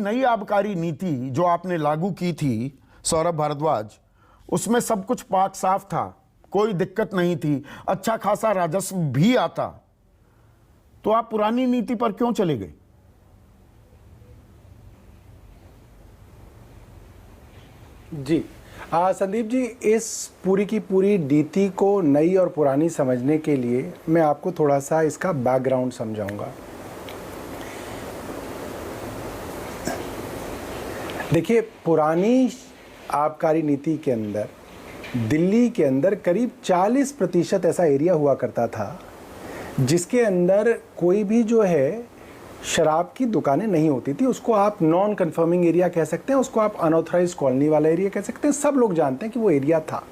नई आबकारी नीति जो आपने लागू की थी सौरभ भारद्वाज, उसमें सब कुछ पाक साफ था, कोई दिक्कत नहीं थी, अच्छा खासा राजस्व भी आता, तो आप पुरानी नीति पर क्यों चले गए? जी संदीप जी, इस पूरी की पूरी नीति को नई और पुरानी समझने के लिए मैं आपको थोड़ा सा इसका बैकग्राउंड समझाऊंगा। देखिए, पुरानी आबकारी नीति के अंदर दिल्ली के अंदर करीब 40% ऐसा एरिया हुआ करता था जिसके अंदर कोई भी जो है शराब की दुकानें नहीं होती थी। उसको आप नॉन कन्फर्मिंग एरिया कह सकते हैं, उसको आप अनऑथराइज्ड कॉलोनी वाला एरिया कह सकते हैं। सब लोग जानते हैं कि वो एरिया था।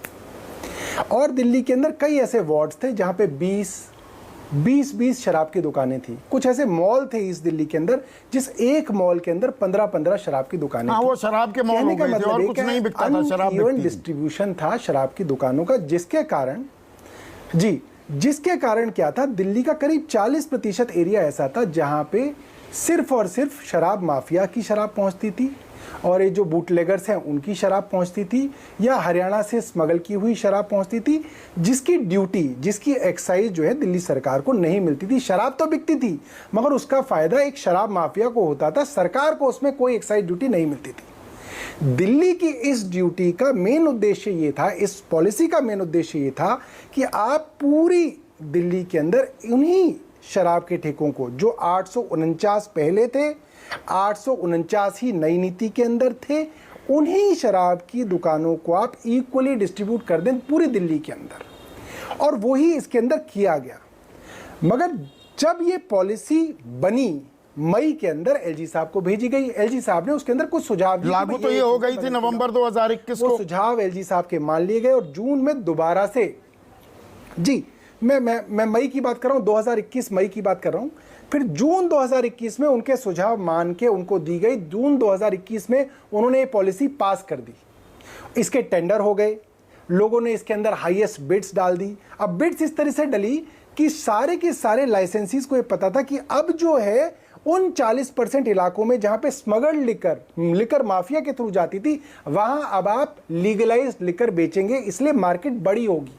और दिल्ली के अंदर कई ऐसे वार्ड्स थे जहाँ पे 20 शराब की दुकानें थी। कुछ ऐसे मॉल थे इस दिल्ली के अंदर जिस एक मॉल के अंदर 15 शराब की दुकानें थी। वो शराब के मॉल हो गए थे और कुछ नहीं बिकता था, शराब बिकती थी। डिस्ट्रीब्यूशन था शराब की दुकानों का, जिसके कारण क्या था, दिल्ली का करीब 40% एरिया ऐसा था जहां पे सिर्फ और सिर्फ शराब माफिया की शराब पहुंचती थी और ये जो बूटलेगर्स हैं उनकी शराब पहुंचती थी या हरियाणा से स्मगल की हुई शराब पहुंचती थी, जिसकी ड्यूटी, जिसकी एक्साइज जो है दिल्ली सरकार को नहीं मिलती थी। शराब तो बिकती थी मगर उसका फायदा एक शराब माफिया को होता था, सरकार को उसमें कोई एक्साइज ड्यूटी नहीं मिलती थी। दिल्ली की इस ड्यूटी का मेन उद्देश्य ये था, इस पॉलिसी का मेन उद्देश्य ये था कि आप पूरी दिल्ली के अंदर उन्हीं शराब के ठेकों को जो 849 पहले थे, 849 ही नई नीति के अंदर थे, उन्हीं शराब की दुकानों को आप इक्वली डिस्ट्रीब्यूट कर दें पूरी दिल्ली के अंदर, और वही इसके अंदर किया गया। मगर जब ये पॉलिसी बनी मई के अंदर एलजी साहब को भेजी गई, एलजी साहब ने उसके अंदर कुछ सुझाव दिए। लागू तो ये हो गई थी नवंबर 2021 को। सुझाव एलजी साहब के मान लिए गए और जून में दोबारा से, जी मैं मई की बात कर रहा हूँ, 2021 मई की बात कर रहा हूँ, फिर जून 2021 में उनके सुझाव मान के उनको दी गई। जून 2021 में उन्होंने ये पॉलिसी पास कर दी। इसके टेंडर हो गए, लोगों ने इसके अंदर हाईएस्ट बिड्स डाल दी। अब बिड्स इस तरह से डली कि सारे के सारे लाइसेंसीज को ये पता था कि अब जो है उन 40% इलाकों में जहां पे स्मगल्ड लिकर माफिया के थ्रू जाती थी, वहां अब आप लीगलाइज्ड लिकर बेचेंगे, इसलिए मार्केट बड़ी होगी।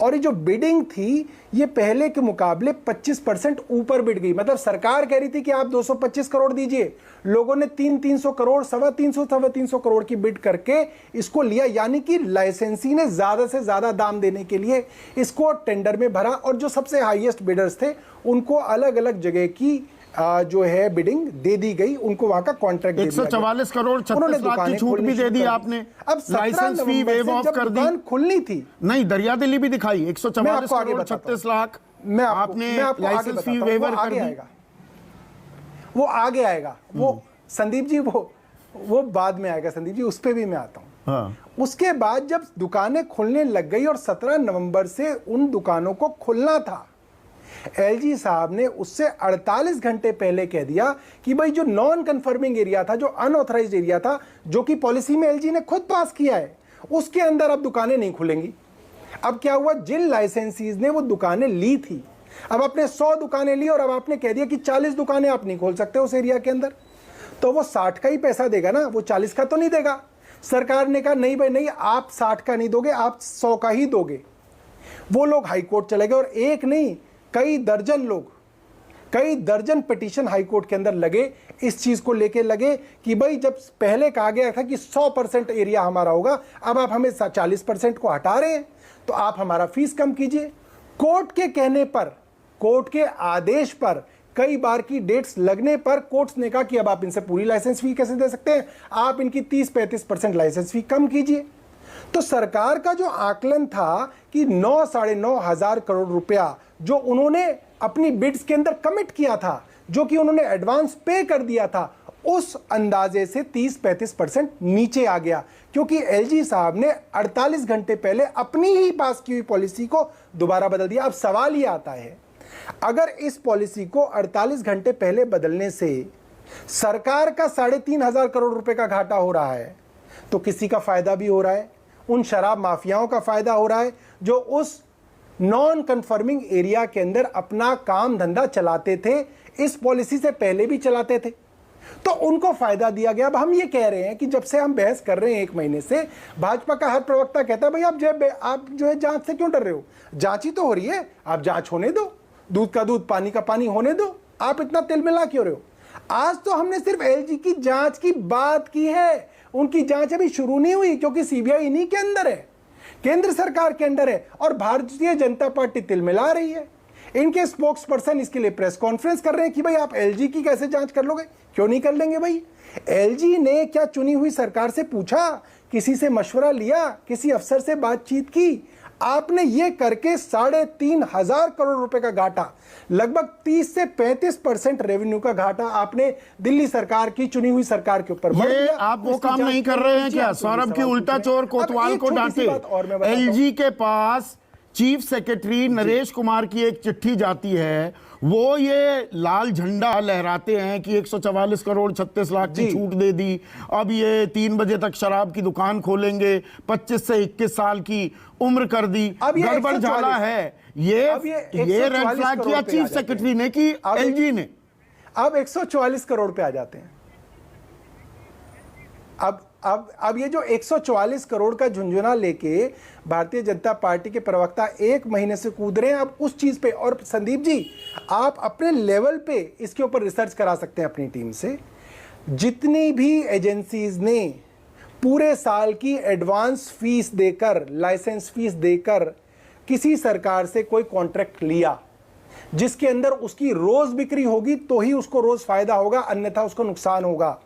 और ये जो बिडिंग थी ये पहले के मुकाबले 25% ऊपर बिड गई। मतलब सरकार कह रही थी कि आप 225 करोड़ दीजिए, लोगों ने 300 करोड़, 350 करोड़ की बिड करके इसको लिया। यानी कि लाइसेंसी ने ज्यादा से ज्यादा दाम देने के लिए इसको टेंडर में भरा और जो सबसे हाईएस्ट बिडर्स थे उनको अलग अलग जगह की जो है बिडिंग दे दी गई, उनको वहां का कॉन्ट्रैक्ट 144 करोड़ 36 लाख की छूट भी दे दी आपने। अब लाइसेंस फी वेव ऑफ कर दी। खुलनी थी, नहीं दरिया दिल्ली भी दिखाई 144 करोड़ 36 लाख आपने लाइसेंस फी वेवर कर दी। वो आगे आएगा, वो संदीप जी वो बाद में आएगा संदीप जी, उस पे भी मैं आता हूँ। हाँ। उसके बाद जब दुकानें खुलने लग गई और 17 नवंबर से उन दुकानों को खुलना था, एलजी साहब ने उससे 48 घंटे पहले कह दिया कि भाई जो नॉन कन्फर्मिंग एरिया था, जो अनऑथराइज्ड एरिया था, जो कि पॉलिसी में एलजी ने खुद पास किया है, उसके अंदर अब दुकानें नहीं खुलेंगी। अब क्या हुआ, जिन लाइसेंसीज ने वो दुकानें ली थी, अब आपने 100 दुकानें ली और अब आपने कह दिया कि 40 दुकानें आप नहीं खोल सकते उस एरिया के अंदर, तो वो 60 का ही पैसा देगा ना, वो 40 का तो नहीं देगा। सरकार ने कहा नहीं भाई नहीं, आप 60 का नहीं दोगे, आप 100 का ही दोगे। वो लोग हाईकोर्ट चले गए और एक नहीं कई दर्जन पिटीशन हाईकोर्ट के अंदर लगे, इस चीज को लेके लगे कि भाई जब पहले कहा गया था कि 100% एरिया हमारा होगा, अब आप हमें 40% को हटा रहे हैं, तो आप हमारा फीस कम कीजिए। कोर्ट के कहने पर, कोर्ट के आदेश पर, कई बार की डेट्स लगने पर कोर्ट्स ने कहा कि अब आप इनसे पूरी लाइसेंस फी कैसे दे सकते हैं, आप इनकी 30-35% लाइसेंस फी कम कीजिए। तो सरकार का जो आकलन था कि 9-9.5 हजार करोड़ रुपया जो उन्होंने अपनी बिड्स के अंदर कमिट किया था, जो कि उन्होंने एडवांस पे कर दिया था, उस अंदाजे से 30-35% नीचे आ गया, क्योंकि एलजी साहब ने 48 घंटे पहले अपनी ही पास की हुई पॉलिसी को दोबारा बदल दिया। अब सवाल ये आता है, अगर इस पॉलिसी को 48 घंटे पहले बदलने से सरकार का 3.5 करोड़ रुपए का घाटा हो रहा है, तो किसी का फायदा भी हो रहा है, उन शराब माफियाओं का फायदा हो रहा है जो उस नॉन कन्फर्मिंग एरिया के अंदर अपना काम धंधा चलाते थे, इस पॉलिसी से पहले भी चलाते थे। तो उनको फायदा दिया गया। अब हम ये कह रहे हैं कि जब से हम बहस कर रहे हैं 1 महीने से, भाजपा का हर प्रवक्ता कहता है भाई आप जो है जांच से क्यों डर रहे हो, जांच ही तो हो रही है, आप जांच होने दो, दूध का दूध पानी का पानी होने दो, आप इतना तिलमिला क्यों रहे हो। आज तो हमने सिर्फ एलजी की जांच की बात की है, उनकी जांच अभी शुरू नहीं हुई क्योंकि सीबीआई इन्हीं के अंदर है, केंद्र सरकार के अंदर है, और भारतीय जनता पार्टी तिलमिला रही है। इनके स्पोक्स पर्सन इसके लिए प्रेस कॉन्फ्रेंस कर रहे हैं कि भाई आप एलजी की कैसे जांच कर लोगे, क्यों नहीं कर लेंगे भाई। एलजी ने क्या चुनी हुई सरकार से पूछा, किसी से मशवरा लिया, किसी अफसर से बातचीत की? आपने ये करके 3,500 करोड़ रुपए का घाटा, लगभग 30 से 35% रेवेन्यू का घाटा आपने दिल्ली सरकार की चुनी हुई सरकार के ऊपर। ये आप वो काम नहीं कर रहे हैं क्या? सौरभ की उल्टा चोर कोतवाल को डांटे। एलजी के पास चीफ सेक्रेटरी नरेश कुमार की एक चिट्ठी जाती है, वो ये लाल झंडा लहराते हैं कि 144 करोड़ 36 लाख की छूट दे दी, अब ये 3 बजे तक शराब की दुकान खोलेंगे, 25 से 21 साल की उम्र कर दी, गड़बड़ झाला है। ये रेड फ्लैग किया चीफ सेक्रेटरी ने कि एलजी ने। अब 144 करोड़ पे आ जाते हैं। अब ये जो 144 करोड़ का झुंझुना लेके भारतीय जनता पार्टी के प्रवक्ता 1 महीने से कूद रहे हैं अब उस चीज पे। और संदीप जी, आप अपने लेवल पे इसके ऊपर रिसर्च करा सकते हैं अपनी टीम से। जितनी भी एजेंसीज ने पूरे साल की एडवांस फीस देकर, लाइसेंस फीस देकर किसी सरकार से कोई कॉन्ट्रैक्ट लिया जिसके अंदर उसकी रोज बिक्री होगी तो ही उसको रोज फायदा होगा, अन्यथा उसको नुकसान होगा,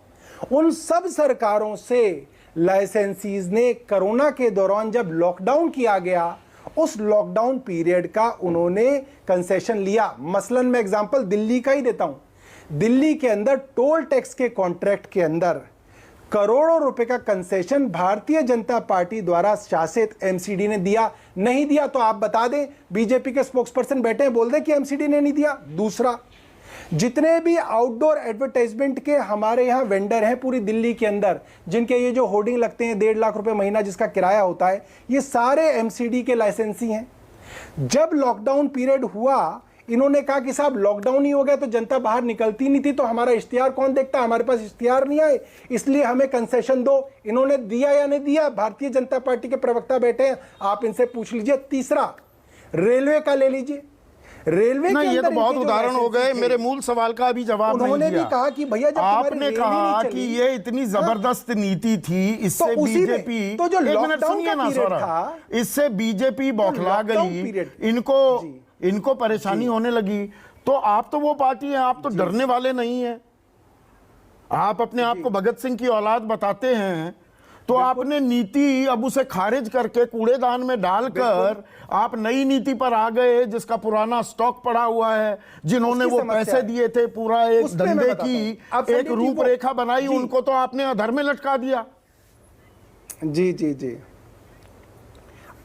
उन सब सरकारों से लाइसेंसीज ने कोरोना के दौरान जब लॉकडाउन किया गया उस लॉकडाउन पीरियड का उन्होंने कंसेशन लिया। मसलन मैं एग्जांपल दिल्ली का ही देता हूं। दिल्ली के अंदर टोल टैक्स के कॉन्ट्रैक्ट के अंदर करोड़ों रुपए का कंसेशन भारतीय जनता पार्टी द्वारा शासित एमसीडी ने दिया। नहीं दिया तो आप बता दें, बीजेपी के स्पोक्सपर्सन बैठे हैं, बोल दें कि एमसीडी ने नहीं दिया। दूसरा, जितने भी आउटडोर एडवर्टाइजमेंट के हमारे यहाँ वेंडर हैं पूरी दिल्ली के अंदर, जिनके ये जो होर्डिंग लगते हैं 1.5 लाख रुपए महीना जिसका किराया होता है, ये सारे एमसीडी के लाइसेंसी हैं। जब लॉकडाउन पीरियड हुआ, इन्होंने कहा कि साहब लॉकडाउन ही हो गया तो जनता बाहर निकलती नहीं थी, तो हमारा इश्तिहार कौन देखता, हमारे पास इश्तिहार नहीं आए, इसलिए हमें कंसेशन दो। इन्होंने दिया या नहीं दिया? भारतीय जनता पार्टी के प्रवक्ता बैठे हैं, आप इनसे पूछ लीजिए। तीसरा, रेलवे का ले लीजिए। रेलवे नहीं, ये तो बहुत उदाहरण हो गए। मेरे मूल सवाल का भी जवाब नहीं दिया। भी कहा कि भैया जब आपने कहा कि ये इतनी जबरदस्त नीति थी, इससे तो बीजेपी, तो जो एक मिनट लॉकडाउन सुनिए का ना पीरियड सौरभ, था, इससे बीजेपी बौखला गई, इनको परेशानी होने लगी। तो आप तो वो पार्टी है, आप तो डरने वाले नहीं है, आप अपने आप को भगत सिंह की औलाद बताते हैं, तो आपने नीति अब उसे खारिज करके कूड़ेदान में डालकर आप नई नीति पर आ गए जिसका पुराना स्टॉक पड़ा हुआ है। जिन्होंने वो पैसे दिए थे, पूरा एक धंधे की एक रूपरेखा बनाई, उनको तो आपने अधर में लटका दिया। जी जी जी,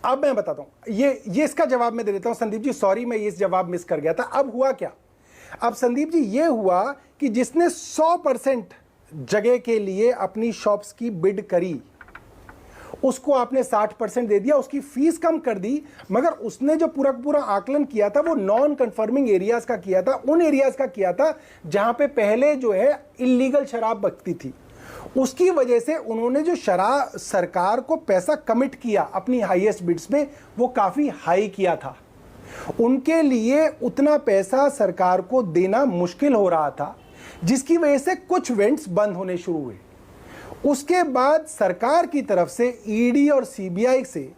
अब मैं बताता हूं, ये इसका जवाब मैं दे देता हूं संदीप जी। सॉरी, मैं ये जवाब मिस कर गया था। अब हुआ क्या? अब संदीप जी, ये हुआ कि जिसने 100% जगह के लिए अपनी शॉप्स की बिड करी, उसको आपने 60% दे दिया, उसकी फीस कम कर दी, मगर उसने जो पूरा आकलन किया था वो नॉन कंफर्मिंग एरियाज का किया था, उन एरियाज का किया था जहां पे पहले जो है इलीगल शराब बिकती थी। उसकी वजह से उन्होंने जो शराब सरकार को पैसा कमिट किया अपनी हाईएस्ट बिड्स में, वो काफी हाई किया था। उनके लिए उतना पैसा सरकार को देना मुश्किल हो रहा था, जिसकी वजह से कुछ वेंट्स बंद होने शुरू हुए। उसके बाद सरकार की तरफ से ईडी और सीबीआई से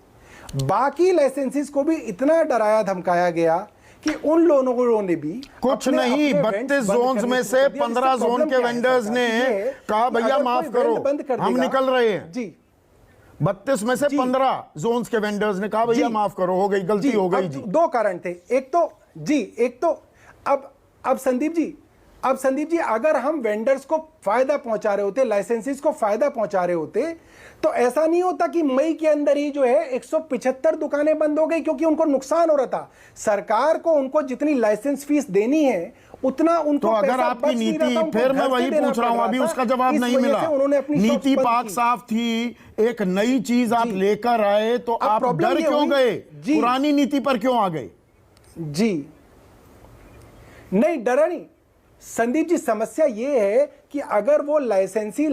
बाकी लाइसेंसेस को भी इतना डराया धमकाया गया कि उन लोगों ने भी कुछ नहीं, 32 जोन्स में से 15 जोन के वेंडर्स ने कहा भैया माफ करो, हम निकल रहे हैं जी। 32 में से 15 जोन्स के वेंडर्स ने कहा भैया माफ करो, हो गई गलती, हो गई जी। 2 कारण थे, एक तो अब संदीप जी अगर हम वेंडर्स को फायदा पहुंचा रहे होते, लाइसेंसेस को फायदा पहुंचा रहे होते, तो ऐसा नहीं होता कि मई के अंदर ही जो है 175 दुकानें बंद हो गई, क्योंकि उनको नुकसान हो रहा था। सरकार को उनको जितनी लाइसेंस फीस देनी है उतना उनको, तो अगर आपकी नीति, फिर मैं वही पूछ रहा हूं, अभी उसका जवाब नहीं मिला। नीति पाक साफ थी, एक नई चीज आप लेकर आए, तो आप डर क्यों गए? पुरानी नीति पर क्यों आ गए? जी नहीं, डरा नहीं संदीप जी, समस्या ये है कि अगर वो लाइसेंसी